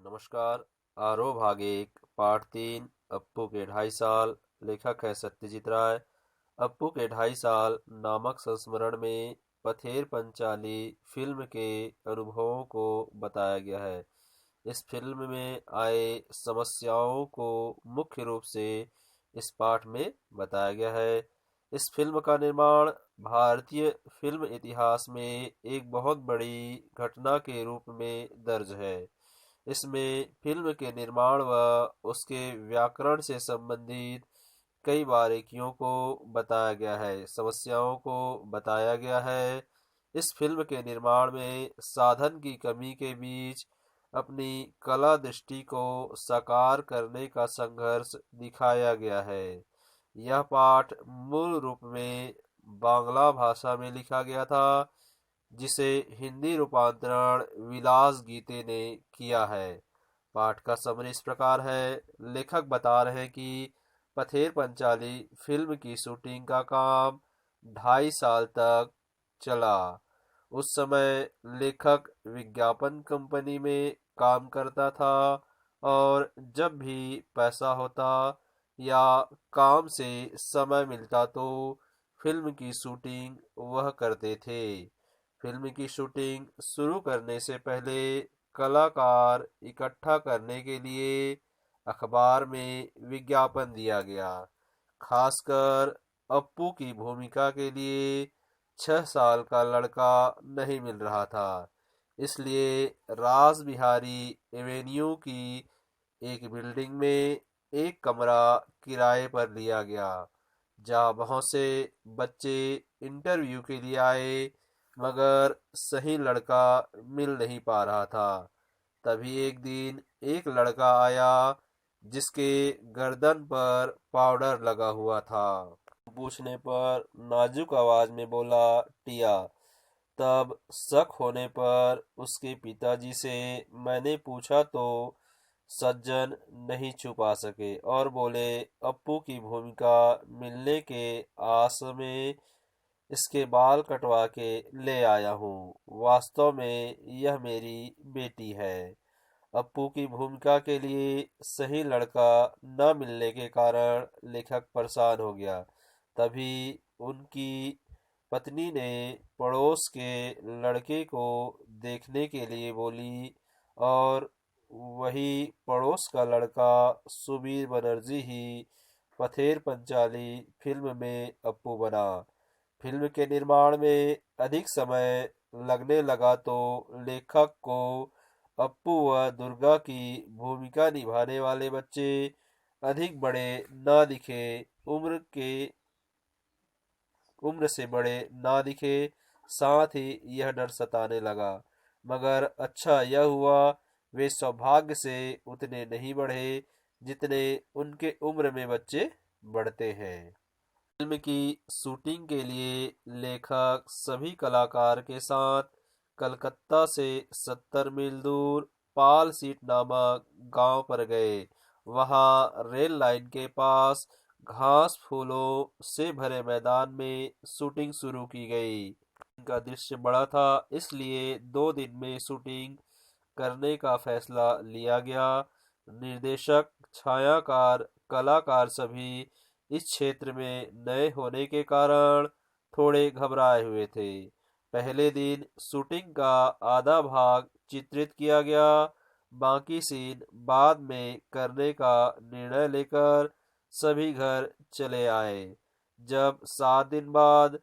नमस्कार। आरोह भाग एक पाठ 3। अप्पू के 2.5 साल। लेखक है सत्यजीत राय। अप्पू के 2.5 साल नामक संस्मरण में पथेर पंचाली फिल्म के अनुभवों को बताया गया है। इस फिल्म में आए समस्याओं को मुख्य रूप से इस पाठ में बताया गया है। इस फिल्म का निर्माण भारतीय फिल्म इतिहास में एक बहुत बड़ी घटना के रूप में दर्ज है। इसमें फिल्म के निर्माण व उसके व्याकरण से संबंधित कई बारीकियों को बताया गया है, समस्याओं को बताया गया है। इस फिल्म के निर्माण में साधन की कमी के बीच अपनी कला दृष्टि को साकार करने का संघर्ष दिखाया गया है। यह पाठ मूल रूप में बांग्ला भाषा में लिखा गया था, जिसे हिंदी रूपांतरण विलास गीते ने किया है। पाठ का समरी इस प्रकार है। लेखक बता रहे हैं कि पथेर पंचाली फिल्म की शूटिंग का काम 2.5 साल तक चला। उस समय लेखक विज्ञापन कंपनी में काम करता था और जब भी पैसा होता या काम से समय मिलता तो फिल्म की शूटिंग वह करते थे। फिल्म की शूटिंग शुरू करने से पहले कलाकार इकट्ठा करने के लिए अखबार में विज्ञापन दिया गया। खासकर अप्पू की भूमिका के लिए 6 साल का लड़का नहीं मिल रहा था, इसलिए रास बिहारी एवेन्यू की एक बिल्डिंग में एक कमरा किराए पर लिया गया, जहाँ बहुत से बच्चे इंटरव्यू के लिए आए, मगर सही लड़का मिल नहीं पा रहा था। तभी एक दिन एक लड़का आया जिसके गर्दन पर पाउडर लगा हुआ था। पूछने पर नाजुक आवाज में बोला, टिया। तब शक होने पर उसके पिताजी से मैंने पूछा तो सज्जन नहीं छुपा सके और बोले, अप्पू की भूमिका मिलने के आस में इसके बाल कटवा के ले आया हूँ। वास्तव में यह मेरी बेटी है। अप्पू की भूमिका के लिए सही लड़का न मिलने के कारण लेखक परेशान हो गया। तभी उनकी पत्नी ने पड़ोस के लड़के को देखने के लिए बोली और वही पड़ोस का लड़का सुबीर बनर्जी ही पथेर पंचाली फिल्म में अप्पू बना। फिल्म के निर्माण में अधिक समय लगने लगा तो लेखक को अप्पू व दुर्गा की भूमिका निभाने वाले बच्चे अधिक बड़े ना दिखे, उम्र से बड़े ना दिखे। साथ ही यह डर सताने लगा, मगर अच्छा यह हुआ वे सौभाग्य से उतने नहीं बढ़े जितने उनके उम्र में बच्चे बढ़ते हैं। फिल्म की शूटिंग के लिए लेखक सभी कलाकार के साथ कलकत्ता से 70 मील दूर पाल सीट नामक गांव पर गए। वहां रेल लाइन के पास घास फूलों से भरे मैदान में शूटिंग शुरू की गई। इनका दृश्य बड़ा था, इसलिए 2 दिन में शूटिंग करने का फैसला लिया गया। निर्देशक, छायाकार, कलाकार सभी इस क्षेत्र में नए होने के कारण थोड़े घबराए हुए थे। पहले दिन शूटिंग का आधा भाग चित्रित किया गया, बाकी सीन बाद में करने का निर्णय लेकर सभी घर चले आए। जब 7 दिन बाद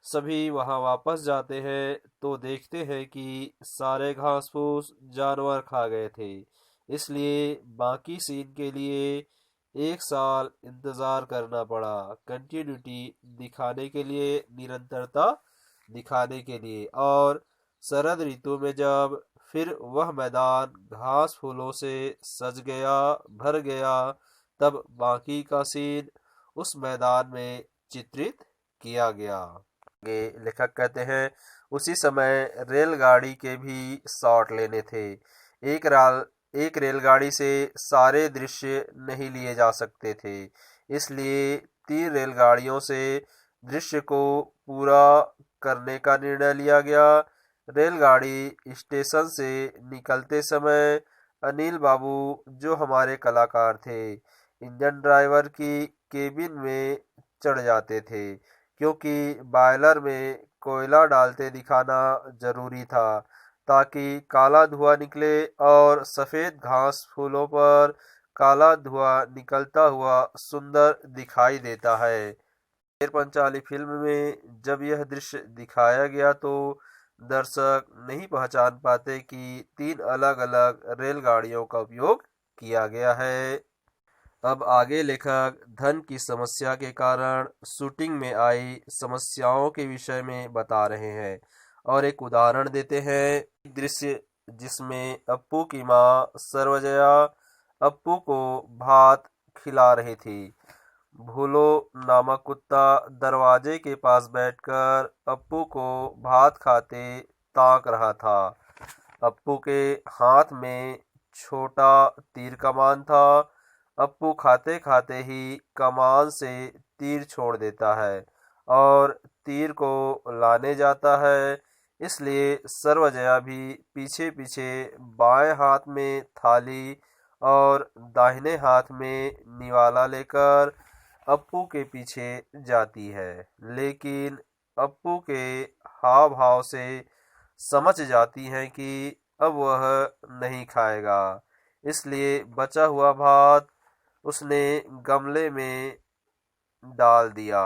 सभी वहां वापस जाते हैं तो देखते हैं कि सारे घास फूस जानवर खा गए थे, इसलिए बाकी सीन के लिए 1 साल इंतजार करना पड़ा। कंटिन्यूटी दिखाने के लिए, निरंतरता दिखाने के लिए। और शरद ऋतु में जब फिर वह मैदान घास फूलों से सज गया, भर गया, तब बाकी का सीन उस मैदान में चित्रित किया गया। आगे लेखक कहते हैं, उसी समय रेलगाड़ी के भी शॉट लेने थे। एक रेलगाड़ी से सारे दृश्य नहीं लिए जा सकते थे, इसलिए 3 रेलगाड़ियों से दृश्य को पूरा करने का निर्णय लिया गया। रेलगाड़ी स्टेशन से निकलते समय अनिल बाबू जो हमारे कलाकार थे इंजन ड्राइवर की केबिन में चढ़ जाते थे, क्योंकि बॉयलर में कोयला डालते दिखाना जरूरी था ताकि काला धुआं निकले और सफेद घास फूलों पर काला धुआं निकलता हुआ सुंदर दिखाई देता है। शेर पंचाली फिल्म में जब यह दृश्य दिखाया गया तो दर्शक नहीं पहचान पाते कि तीन अलग अलग रेलगाड़ियों का उपयोग किया गया है। अब आगे लेखक धन की समस्या के कारण शूटिंग में आई समस्याओं के विषय में बता रहे हैं और एक उदाहरण देते हैं। दृश्य जिसमें अप्पू की माँ सर्वजया अप्पू को भात खिला रही थी। भूलो नामक कुत्ता दरवाजे के पास बैठकर अप्पू को भात खाते ताक रहा था। अप्पू के हाथ में छोटा तीर कमान था। अप्पू खाते खाते ही कमान से तीर छोड़ देता है और तीर को लाने जाता है, इसलिए सर्वजया भी पीछे पीछे बाएं हाथ में थाली और दाहिने हाथ में निवाला लेकर अप्पू के पीछे जाती है, लेकिन अप्पू के हाव भाव से समझ जाती है कि अब वह नहीं खाएगा, इसलिए बचा हुआ भात उसने गमले में डाल दिया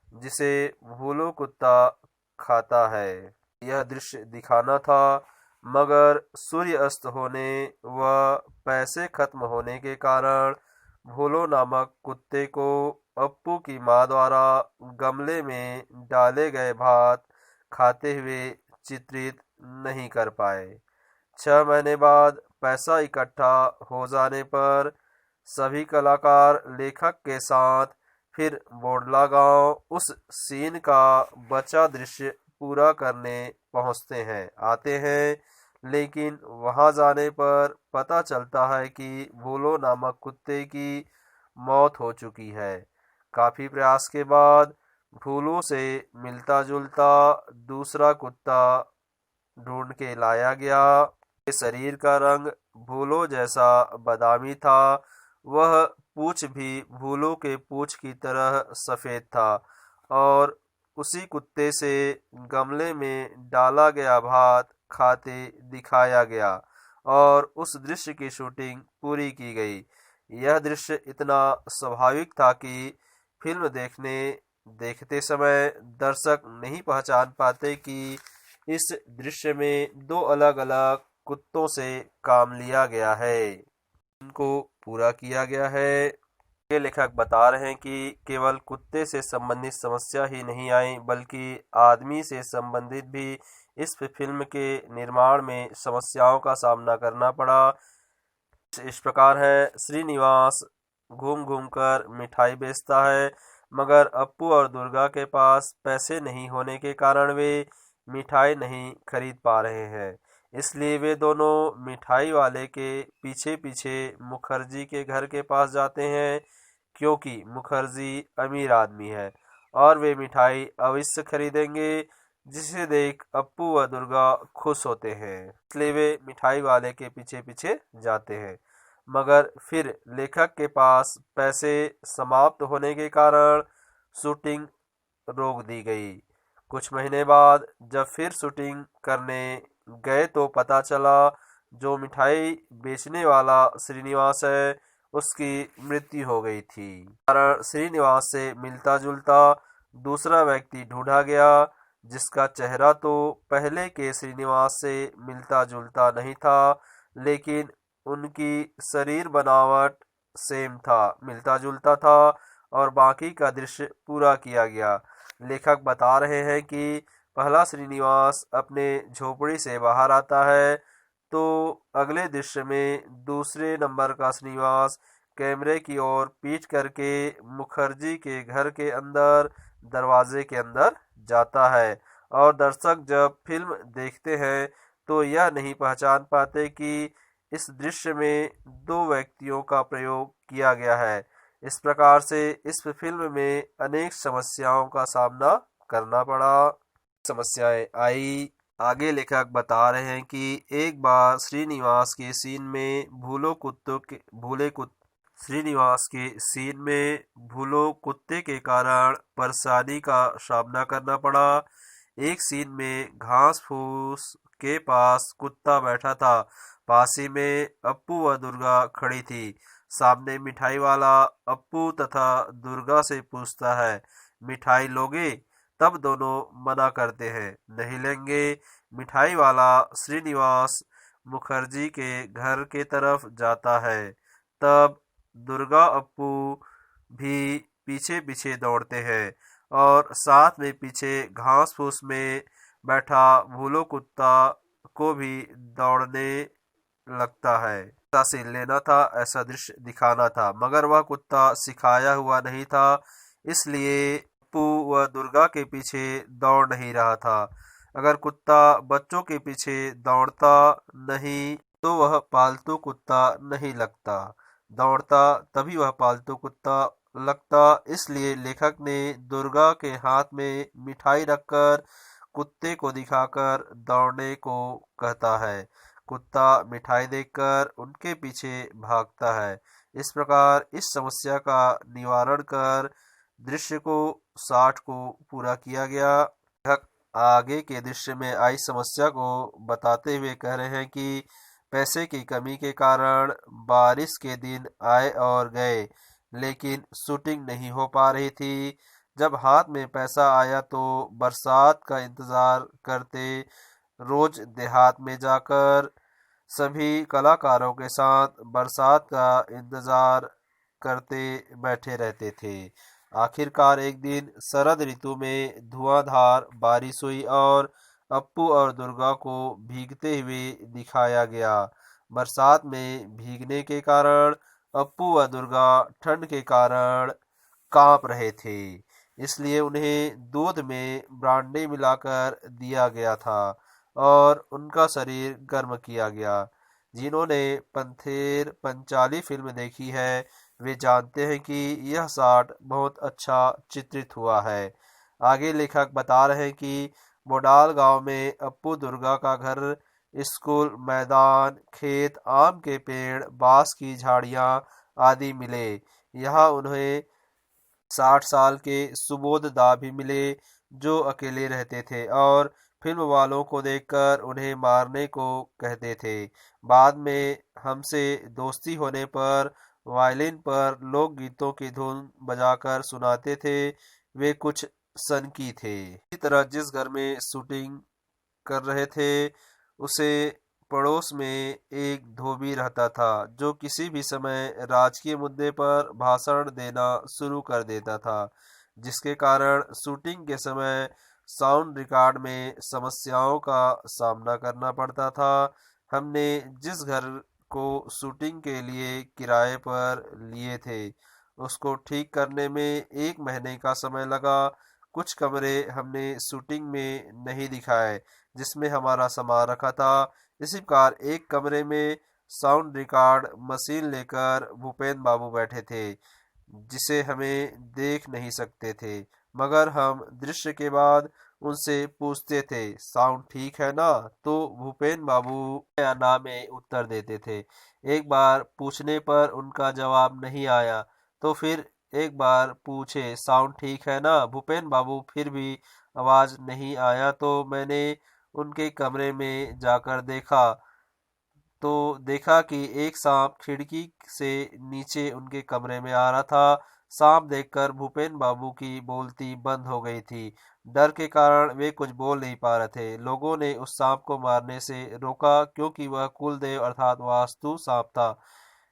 जिसे भूलो कुत्ता खाता है। यह दृश्य दिखाना था, मगर सूर्य अस्त होने व पैसे खत्म होने के कारण भूलो नामक कुत्ते को अप्पू की माँ द्वारा गमले में डाले गए भात खाते हुए चित्रित नहीं कर पाए। 6 महीने बाद पैसा इकट्ठा हो जाने पर सभी कलाकार लेखक के साथ फिर बोडला गांव उस सीन का बचा दृश्य पूरा करने आते हैं, लेकिन वहां जाने पर पता चलता है कि भूलो नामक कुत्ते की मौत हो चुकी है। काफी प्रयास के बाद भूलो से मिलता जुलता दूसरा कुत्ता ढूंढ के लाया गया। शरीर का रंग भूलो जैसा बादामी था, वह पूंछ भी भूलो के पूंछ की तरह सफेद था और उसी कुत्ते से गमले में डाला गया भात खाते दिखाया गया और उस दृश्य की शूटिंग पूरी की गई। यह दृश्य इतना स्वाभाविक था कि फिल्म देखते समय दर्शक नहीं पहचान पाते कि इस दृश्य में दो अलग अलग कुत्तों से काम लिया गया है, इनको पूरा किया गया है। ये लेखक बता रहे हैं कि केवल कुत्ते से संबंधित समस्या ही नहीं आई, बल्कि आदमी से संबंधित भी इस फिल्म के निर्माण में समस्याओं का सामना करना पड़ा। इस प्रकार है, श्रीनिवास घूम घूम कर मिठाई बेचता है, मगर अप्पू और दुर्गा के पास पैसे नहीं होने के कारण वे मिठाई नहीं खरीद पा रहे हैं, इसलिए वे दोनों मिठाई वाले के पीछे पीछे मुखर्जी के घर के पास जाते हैं, क्योंकि मुखर्जी अमीर आदमी है और वे मिठाई अवश्य खरीदेंगे, जिसे देख अप्पू व दुर्गा खुश होते हैं, इसलिए वे मिठाई वाले के पीछे पीछे जाते हैं। मगर फिर लेखक के पास पैसे समाप्त होने के कारण शूटिंग रोक दी गई। कुछ महीने बाद जब फिर शूटिंग करने गए तो पता चला जो मिठाई बेचने वाला श्रीनिवास है उसकी मृत्यु हो गई थी। कारण श्रीनिवास से मिलता जुलता दूसरा व्यक्ति ढूंढा गया, जिसका चेहरा तो पहले के श्रीनिवास से मिलता जुलता नहीं था, लेकिन उनकी शरीर बनावट सेम था, मिलता जुलता था और बाकी का दृश्य पूरा किया गया। लेखक बता रहे हैं कि पहला श्रीनिवास अपने झोपड़ी से बाहर आता है, तो अगले दृश्य में दूसरे नंबर का श्रीनिवास कैमरे की ओर पीठ करके मुखर्जी के घर के अंदर दरवाजे के अंदर जाता है और दर्शक जब फिल्म देखते हैं तो यह नहीं पहचान पाते कि इस दृश्य में दो व्यक्तियों का प्रयोग किया गया है। इस प्रकार से इस फिल्म में अनेक समस्याओं का सामना करना पड़ा। समस्याएं आई आगे लेखक बता रहे हैं कि एक बार श्रीनिवास के सीन में श्रीनिवास के सीन में भूलो कुत्ते के कारण परेशानी का सामना करना पड़ा। एक सीन में घास फूस के पास कुत्ता बैठा था। पास ही में अप्पू व दुर्गा खड़ी थी। सामने मिठाई वाला अप्पू तथा दुर्गा से पूछता है, मिठाई लोगे? तब दोनों मना करते हैं, नहीं लेंगे। मिठाई वाला श्रीनिवास मुखर्जी के घर के तरफ जाता है। तब दुर्गा अप्पू भी पीछे पीछे दौड़ते हैं और साथ में पीछे घास फूस में बैठा भूलो कुत्ता को भी दौड़ने लगता है। से लेना था, ऐसा दृश्य दिखाना था, मगर वह कुत्ता सिखाया हुआ नहीं था, इसलिए अप्पू व दुर्गा के पीछे दौड़ नहीं रहा था। अगर कुत्ता बच्चों के पीछे दौड़ता नहीं तो वह पालतू कुत्ता नहीं लगता, दौड़ता तभी वह पालतू कुत्ता लगता। इसलिए लेखक ने दुर्गा के हाथ में मिठाई रखकर कुत्ते को दिखाकर दौड़ने को कहता है। कुत्ता मिठाई देखकर उनके पीछे भागता है। इस प्रकार इस समस्या का निवारण कर दृश्य को 60 को पूरा किया गया। लेखक आगे के दृश्य में आई समस्या को बताते हुए कह रहे हैं कि पैसे की कमी के कारण बारिश के दिन आए और गए, लेकिन शूटिंग नहीं हो पा रही थी। जब हाथ में पैसा आया तो बरसात का इंतजार करते रोज देहात में जाकर सभी कलाकारों के साथ बरसात का इंतजार करते बैठे रहते थे। आखिरकार एक दिन शरद ऋतु में धुआंधार बारिश हुई और अप्पू और दुर्गा को भीगते हुए दिखाया गया। बरसात में भीगने के कारण अप्पू व दुर्गा ठंड के कारण कांप रहे थे, इसलिए उन्हें दूध में ब्रांडी मिलाकर दिया गया था और उनका शरीर गर्म किया गया। जिन्होंने पथेर पंचाली फिल्म देखी है वे जानते हैं कि यह शाट बहुत अच्छा चित्रित हुआ है। आगे लेखक बता रहे हैं कि बोडाल गांव में अप्पू दुर्गा का घर, स्कूल, मैदान, खेत, आम के पेड़, बांस की झाड़ियां आदि मिले। यहाँ उन्हें 60 साल के सुबोध दा भी मिले जो अकेले रहते थे और फिल्म वालों को देखकर उन्हें मारने को कहते थे। बाद में हमसे दोस्ती होने पर वायलिन पर लोक गीतों की धुन बजाकर सुनाते थे। वे कुछ सनकी थे। इसी तरह जिस घर में शूटिंग कर रहे थे उसे पड़ोस में एक धोबी रहता था जो किसी भी समय राजकीय मुद्दे पर भाषण देना शुरू कर देता था, जिसके कारण शूटिंग के समय साउंड रिकॉर्ड में समस्याओं का सामना करना पड़ता था। हमने जिस घर को शूटिंग के लिए किराए पर लिए थे उसको ठीक करने में 1 महीने का समय लगा। कुछ कमरे हमने शूटिंग में नहीं दिखाए जिसमें हमारा सामान रखा था। इसी प्रकार एक कमरे में साउंड रिकॉर्ड मशीन लेकर भूपेन बाबू बैठे थे जिसे हमें देख नहीं सकते थे, मगर हम दृश्य के बाद उनसे पूछते थे साउंड ठीक है ना, तो भूपेन बाबू या ना में उत्तर देते थे। एक बार पूछने पर उनका जवाब नहीं आया तो फिर एक बार पूछे साउंड ठीक है ना, भूपेन बाबू फिर भी आवाज नहीं आया तो मैंने उनके कमरे में जाकर देखा तो देखा कि एक सांप खिड़की से नीचे उनके कमरे में आ रहा था। सांप देखकर भूपेन बाबू की बोलती बंद हो गई थी। डर के कारण वे कुछ बोल नहीं पा रहे थे। लोगों ने उस सांप को मारने से रोका क्योंकि वह कुलदेव अर्थात वास्तु सांप था।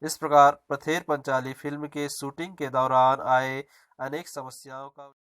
इस प्रकार पथेर पंचाली फिल्म के शूटिंग के दौरान आए अनेक समस्याओं का